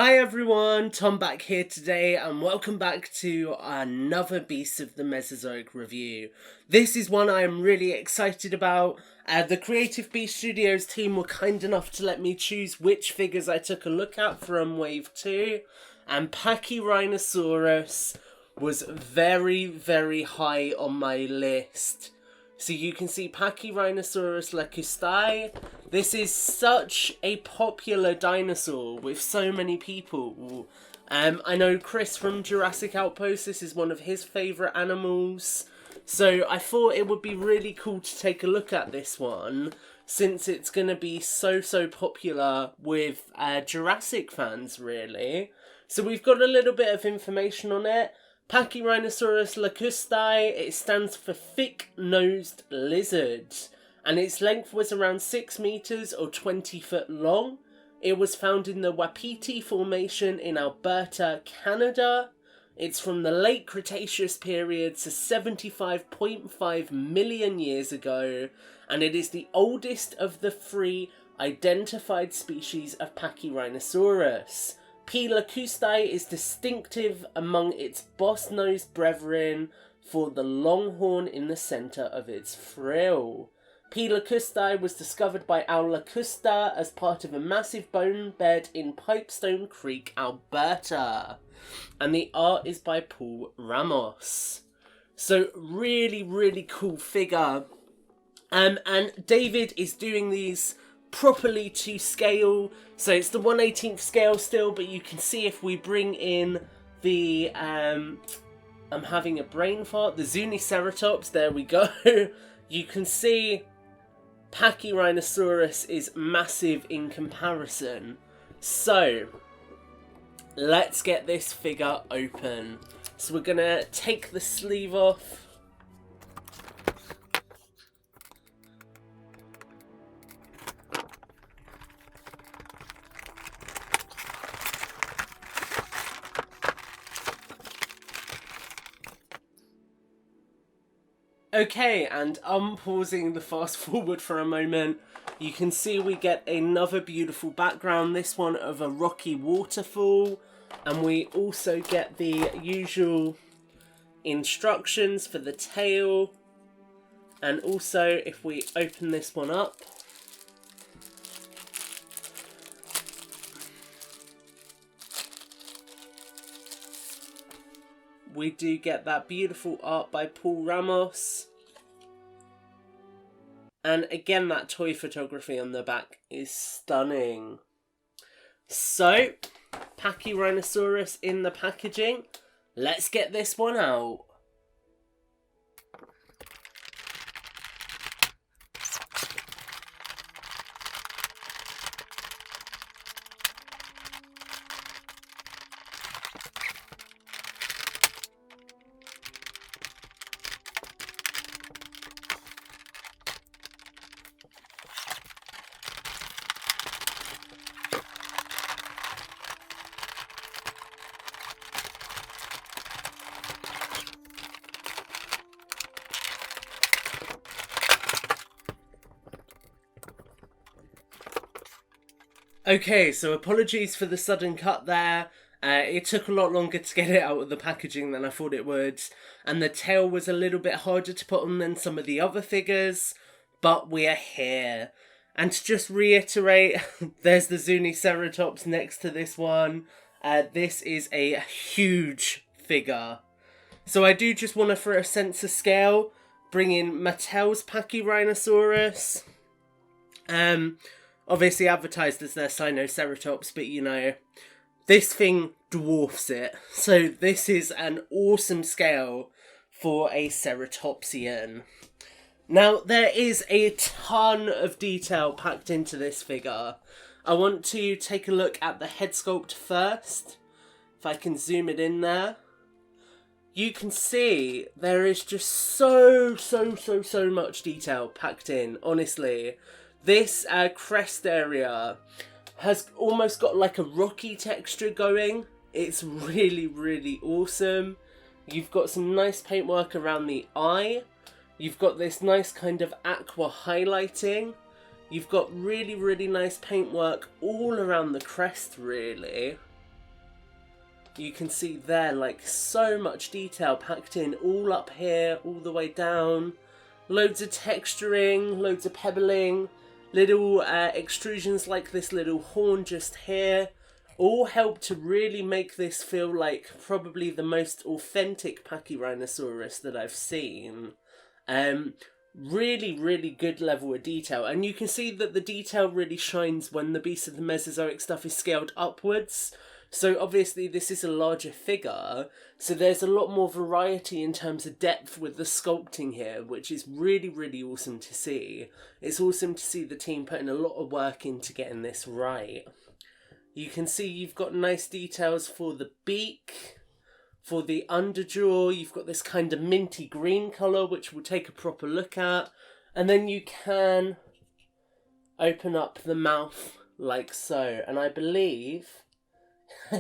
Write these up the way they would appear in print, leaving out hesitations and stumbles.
Hi everyone, Tom back here today and welcome back to another Beasts of the Mesozoic review. This is one I am really excited about. The Creative Beast Studios team were kind enough to let me choose which figures I took a look at from Wave 2, and Pachyrhinosaurus was very, very high on my list. So you can see Pachyrhinosaurus lakustai. This is such a popular dinosaur with so many people. I know Chris from Jurassic Outpost, this is one of his favourite animals. So I thought it would be really cool to take a look at this one, since it's going to be so popular with Jurassic fans, really. So we've got a little bit of information on it. Pachyrhinosaurus lakustai, it stands for thick-nosed lizard, and its length was around 6 meters or 20 foot long. It was found in the Wapiti Formation in Alberta, Canada. It's from the late Cretaceous period, so 75.5 million years ago, and it is the oldest of the 3 identified species of Pachyrhinosaurus. P. lakustai is distinctive among its boss-nosed brethren for the long horn in the centre of its frill. P. lakustai was discovered by Al Lakusta as part of a massive bone bed in Pipestone Creek, Alberta. And the art is by Paul Ramos. So really cool figure. And David is doing these properly to scale, so it's the 1/18th scale still, but you can see if we bring in the I'm having a brain fart, the Zuniceratops, there we go. You can see Pachyrhinosaurus is massive in comparison. So let's get this figure open. So we're gonna take the sleeve off. Okay, and unpausing the fast forward for a moment, you can see we get another beautiful background, this one of a rocky waterfall, and we also get the usual instructions for the tail, and also if we open this one up, we do get that beautiful art by Paul Ramos. And again, that toy photography on the back is stunning. So, Pachyrhinosaurus in the packaging. Let's get this one out. Okay, so apologies for the sudden cut there. It took a lot longer to get it out of the packaging than I thought it would, and the tail was a little bit harder to put on than some of the other figures, but we are here. And to just reiterate, there's the Zuniceratops next to this one. This is a huge figure. So I do just want to, for a sense of scale, bring in Mattel's Pachyrhinosaurus. Obviously advertised as their Sinoceratops, but you know, this thing dwarfs it. So this is an awesome scale for a Ceratopsian. Now, there is a ton of detail packed into this figure. I want to take a look at the head sculpt first. If I can zoom it in there. You can see there is just so much detail packed in, honestly. This crest area has almost got like a rocky texture going. It's really awesome. You've got some nice paintwork around the eye. You've got this nice kind of aqua highlighting. You've got really nice paintwork all around the crest, really. You can see there, like, so much detail packed in, all up here, all the way down. Loads of texturing, loads of pebbling, little extrusions like this little horn just here. All help to really make this feel like probably the most authentic Pachyrhinosaurus that I've seen. Really, really good level of detail. And you can see that the detail really shines when the Beasts of the Mesozoic stuff is scaled upwards. So obviously this is a larger figure, so there's a lot more variety in terms of depth with the sculpting here, which is really, really awesome to see. It's awesome to see the team putting a lot of work into getting this right. You can see you've got nice details for the beak, for the underjaw. You've got this kind of minty green colour, which we'll take a proper look at. And then you can open up the mouth like so. And I believe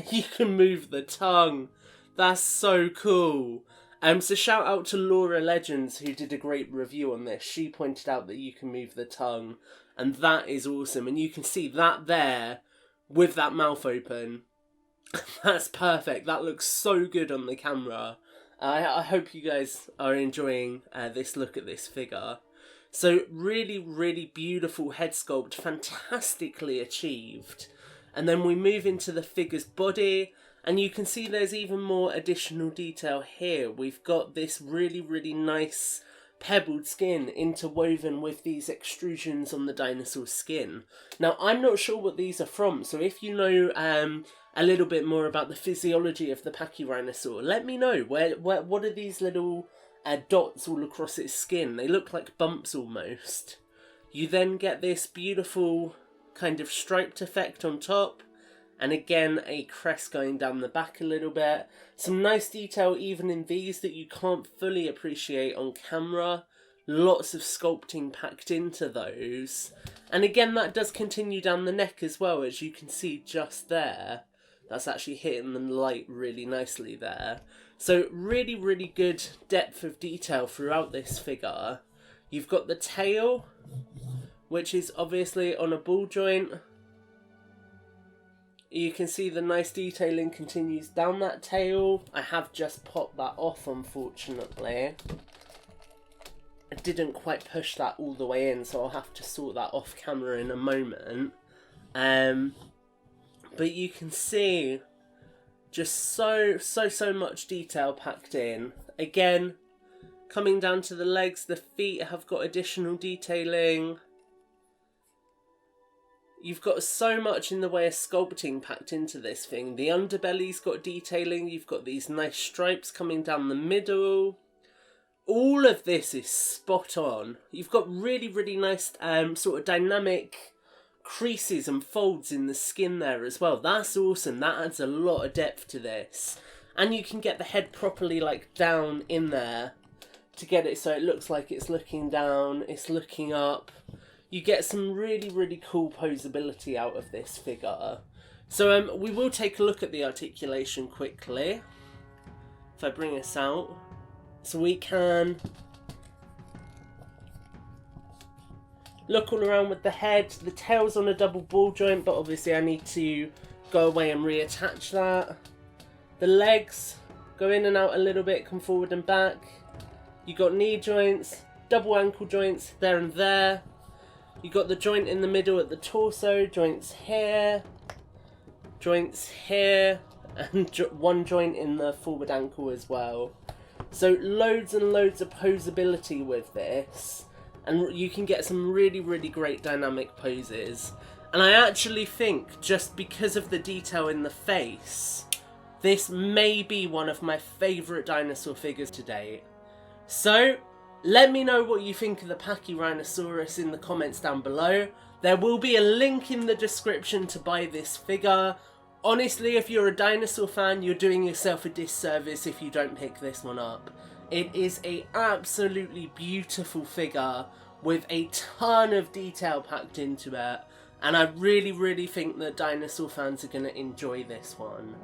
you can move the tongue. That's so cool. So shout out to Laura Legends, who did a great review on this. She pointed out that you can move the tongue, and that is awesome. And you can see that there with that mouth open. That's perfect. That looks so good on the camera. I hope you guys are enjoying this look at this figure. So really, really beautiful head sculpt, fantastically achieved. And then we move into the figure's body, and you can see there's even more additional detail here. We've got this really, really nice pebbled skin interwoven with these extrusions on the dinosaur skin. Now, I'm not sure what these are from, so if you know a little bit more about the physiology of the Pachyrhinosaur, let me know. What are these little dots all across its skin? They look like bumps almost. You then get this beautiful kind of striped effect on top, and again a crest going down the back a little bit. Some nice detail even in these that you can't fully appreciate on camera. Lots of sculpting packed into those, and again that does continue down the neck as well, as you can see just there. That's actually hitting the light really nicely there. So really, really good depth of detail throughout this figure. You've got the tail, which is obviously on a ball joint. You can see the nice detailing continues down that tail. I have just popped that off, unfortunately. I didn't quite push that all the way in, so I'll have to sort that off camera in a moment. But you can see just so much detail packed in. Again, coming down to the legs, the feet have got additional detailing. You've got so much in the way of sculpting packed into this thing. The underbelly's got detailing. You've got these nice stripes coming down the middle. All of this is spot on. You've got really, really nice sort of dynamic creases and folds in the skin there as well. That's awesome. That adds a lot of depth to this. And you can get the head properly like down in there to get it so it looks like it's looking down, it's looking up. You get some really, really cool posability out of this figure. So we will take a look at the articulation quickly. If I bring us out. So we can look all around with the head. The tail's on a double ball joint, but obviously I need to go away and reattach that. The legs go in and out a little bit, come forward and back. You got knee joints, double ankle joints there and there. You got the joint in the middle at the torso, joints here, and one joint in the forward ankle as well. So loads and loads of posability with this, and you can get some really, really great dynamic poses. And I actually think, just because of the detail in the face, this may be one of my favourite dinosaur figures to date. So let me know what you think of the Pachyrhinosaurus in the comments down below. There will be a link in the description to buy this figure. Honestly, if you're a dinosaur fan, you're doing yourself a disservice if you don't pick this one up. It is an absolutely beautiful figure with a ton of detail packed into it. And I really, really think that dinosaur fans are going to enjoy this one.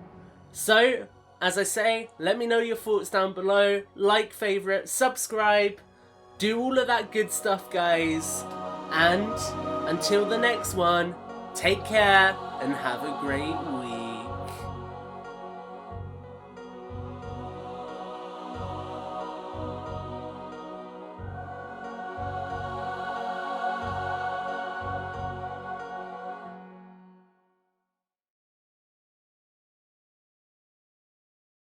So, as I say, let me know your thoughts down below. Like, favourite, subscribe. Do all of that good stuff, guys. And until the next one, take care and have a great week.